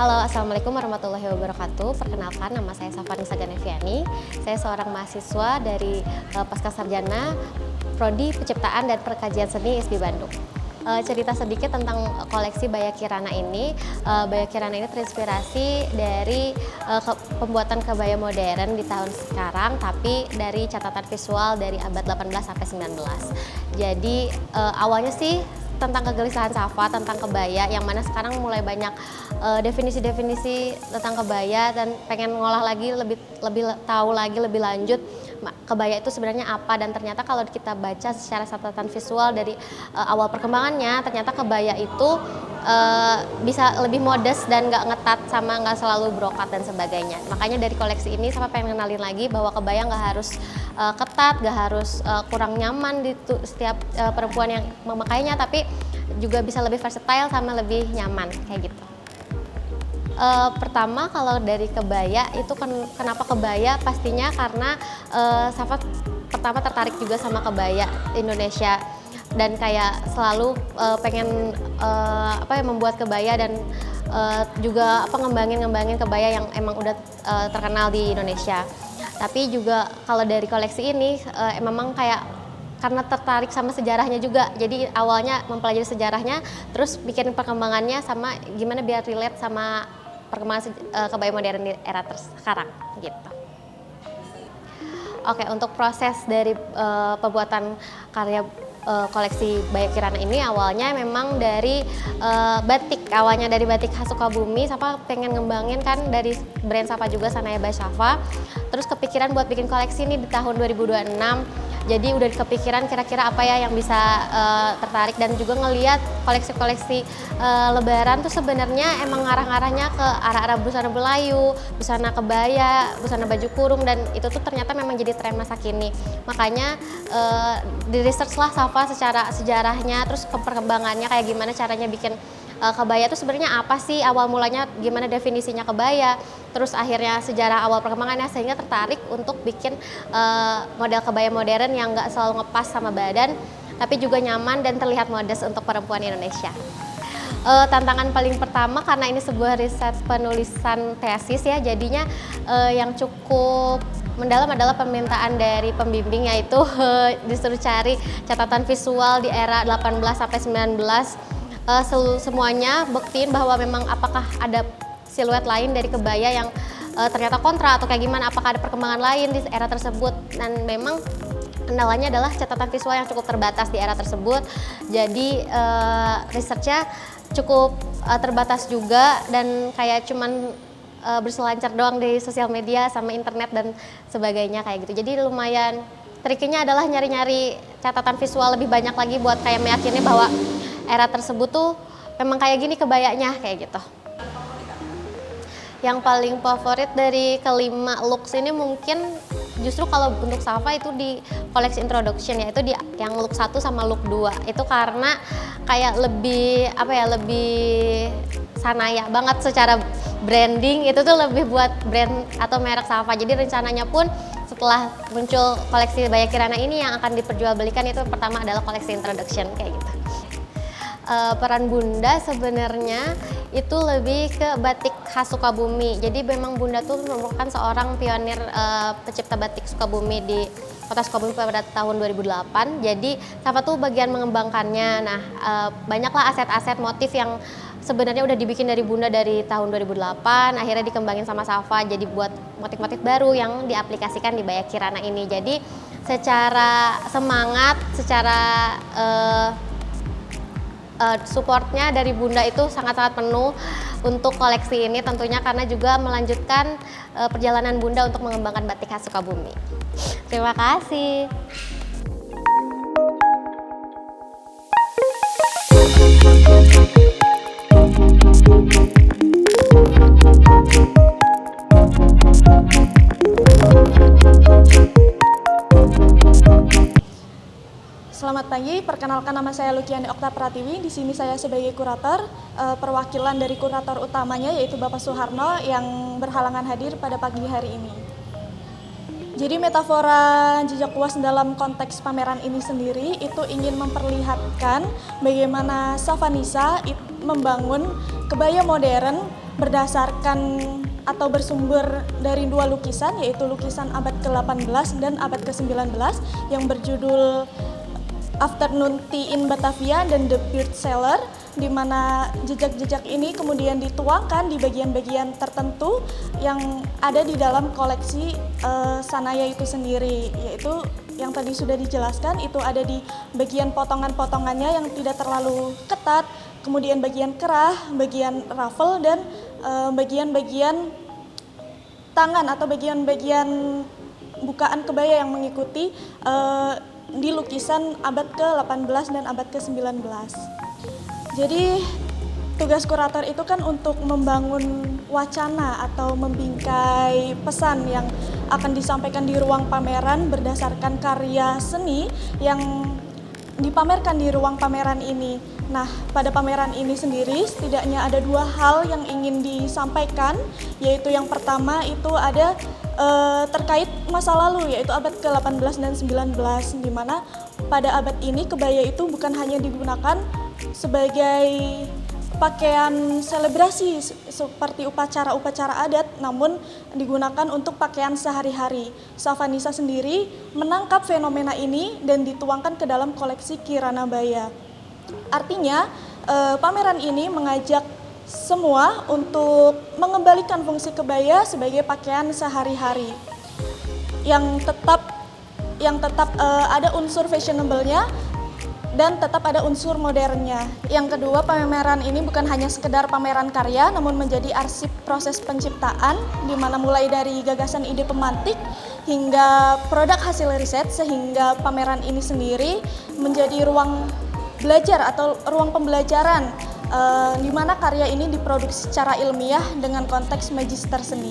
Halo, Assalamualaikum warahmatullahi wabarakatuh. Perkenalkan, nama saya Safanisa Ganeviani. Saya seorang mahasiswa dari Pascasarjana Prodi Penciptaan dan Perkajian Seni ISB Bandung. Cerita sedikit tentang koleksi Baya Kirana ini. Baya Kirana ini terinspirasi dari pembuatan kebaya modern di tahun sekarang, tapi dari catatan visual dari abad 18 sampai 19. Jadi awalnya sih tentang kegelisahan Safa tentang kebaya, yang mana sekarang mulai banyak definisi-definisi tentang kebaya dan pengen ngolah lagi, lebih tahu lagi lebih lanjut kebaya itu sebenarnya apa. Dan ternyata kalau kita baca secara catatan visual dari awal perkembangannya, ternyata kebaya itu bisa lebih modest dan nggak ngetat sama nggak selalu brokat dan sebagainya. Makanya dari koleksi ini saya pengen kenalin lagi bahwa kebaya nggak harus ketat, nggak harus kurang nyaman di setiap perempuan yang memakainya, tapi juga bisa lebih versatile sama lebih nyaman kayak gitu. Pertama kalau dari kebaya itu kenapa kebaya, pastinya karena Safa pertama tertarik juga sama kebaya Indonesia dan kayak selalu pengen membuat kebaya dan juga ngembangin kebaya yang emang udah terkenal di Indonesia. Tapi juga kalau dari koleksi ini memang kayak karena tertarik sama sejarahnya juga. Jadi awalnya mempelajari sejarahnya, terus bikin perkembangannya sama gimana biar relate sama perkembangan kebaya modern di era sekarang gitu. Oke, untuk proses dari pembuatan karya koleksi Baya Kirana ini awalnya memang dari batik. Awalnya dari batik khas Sukabumi. Safa pengen ngembangin kan dari brand Safa juga, Sanaya by Safa. Terus kepikiran buat bikin koleksi ini di tahun 2026. Jadi udah kepikiran kira-kira apa ya yang bisa tertarik, dan juga ngelihat koleksi-koleksi lebaran tuh sebenarnya emang ngarah-ngarahnya ke arah-arah busana Melayu, busana kebaya, busana baju kurung, dan itu tuh ternyata memang jadi tren masa kini. Makanya di research lah Safa secara sejarahnya, terus perkembangannya kayak gimana caranya bikin kebaya itu sebenarnya apa sih, awal mulanya gimana definisinya kebaya, terus akhirnya sejarah awal perkembangannya, sehingga tertarik untuk bikin model kebaya modern yang nggak selalu ngepas sama badan tapi juga nyaman dan terlihat modest untuk perempuan Indonesia. Tantangan paling pertama, karena ini sebuah riset penulisan tesis ya, jadinya yang cukup mendalam adalah permintaan dari pembimbing, yaitu disuruh cari catatan visual di era 18 sampai 19. Semuanya buktiin bahwa memang apakah ada siluet lain dari kebaya yang ternyata kontra atau kayak gimana, apakah ada perkembangan lain di era tersebut. Dan memang kendalanya adalah catatan visual yang cukup terbatas di era tersebut. Jadi researchnya cukup terbatas juga, dan kayak cuman berselancar doang di sosial media sama internet dan sebagainya kayak gitu. Jadi lumayan triknya adalah nyari-nyari catatan visual lebih banyak lagi buat kayak meyakini bahwa era tersebut tuh memang kayak gini kebayanya kayak gitu. Yang paling favorit dari kelima looks ini mungkin justru kalau untuk Safa itu di koleksi introduction, yaitu di yang look 1 sama look 2. Itu karena kayak lebih lebih Sanaya banget secara branding, itu tuh lebih buat brand atau merek Safa. Jadi rencananya pun setelah muncul koleksi Baya Kirana ini yang akan diperjualbelikan itu pertama adalah koleksi introduction kayak gitu. Peran Bunda sebenarnya itu lebih ke batik khas Sukabumi. Jadi memang Bunda tuh merupakan seorang pionir pencipta batik Sukabumi di kota Sukabumi pada tahun 2008. Jadi Safa tuh bagian mengembangkannya. Nah, banyaklah aset-aset motif yang sebenarnya udah dibikin dari Bunda dari tahun 2008, akhirnya dikembangin sama Safa jadi buat motif-motif baru yang diaplikasikan di Baya Kirana ini. Jadi secara semangat, secara supportnya dari Bunda itu sangat-sangat penuh untuk koleksi ini tentunya, karena juga melanjutkan perjalanan Bunda untuk mengembangkan batik khas Sukabumi. Terima kasih. Selamat pagi, perkenalkan nama saya Lukiani Okta Pratiwi. Di sini saya sebagai kurator, perwakilan dari kurator utamanya yaitu Bapak Suharno yang berhalangan hadir pada pagi hari ini. Jadi metafora jejak kuas dalam konteks pameran ini sendiri itu ingin memperlihatkan bagaimana Safanisa membangun kebaya modern berdasarkan atau bersumber dari dua lukisan, yaitu lukisan abad ke-18 dan abad ke-19 yang berjudul Afternoon Tea in Batavia dan The Bird Cellar, di mana jejak-jejak ini kemudian dituangkan di bagian-bagian tertentu yang ada di dalam koleksi Sanaya itu sendiri, yaitu yang tadi sudah dijelaskan, itu ada di bagian potongan-potongannya yang tidak terlalu ketat, kemudian bagian kerah, bagian ruffle, dan bagian-bagian tangan atau bagian-bagian bukaan kebaya yang mengikuti di lukisan abad ke-18 dan abad ke-19. Jadi tugas kurator itu kan untuk membangun wacana atau membingkai pesan yang akan disampaikan di ruang pameran berdasarkan karya seni yang dipamerkan di ruang pameran ini. Nah, pada pameran ini sendiri setidaknya ada dua hal yang ingin disampaikan, yaitu yang pertama itu ada terkait masa lalu, yaitu abad ke-18 dan 19, di mana pada abad ini kebaya itu bukan hanya digunakan sebagai pakaian selebrasi seperti upacara-upacara adat, namun digunakan untuk pakaian sehari-hari. Savanisa sendiri menangkap fenomena ini dan dituangkan ke dalam koleksi Kirana Baya. Artinya, pameran ini mengajak semua untuk mengembalikan fungsi kebaya sebagai pakaian sehari-hari yang tetap ada unsur fashionable-nya dan tetap ada unsur modernnya. Yang kedua, pameran ini bukan hanya sekedar pameran karya, namun menjadi arsip proses penciptaan, di mana mulai dari gagasan ide pemantik hingga produk hasil riset, sehingga pameran ini sendiri menjadi ruang belajar atau ruang pembelajaran di mana karya ini diproduksi secara ilmiah dengan konteks magister seni.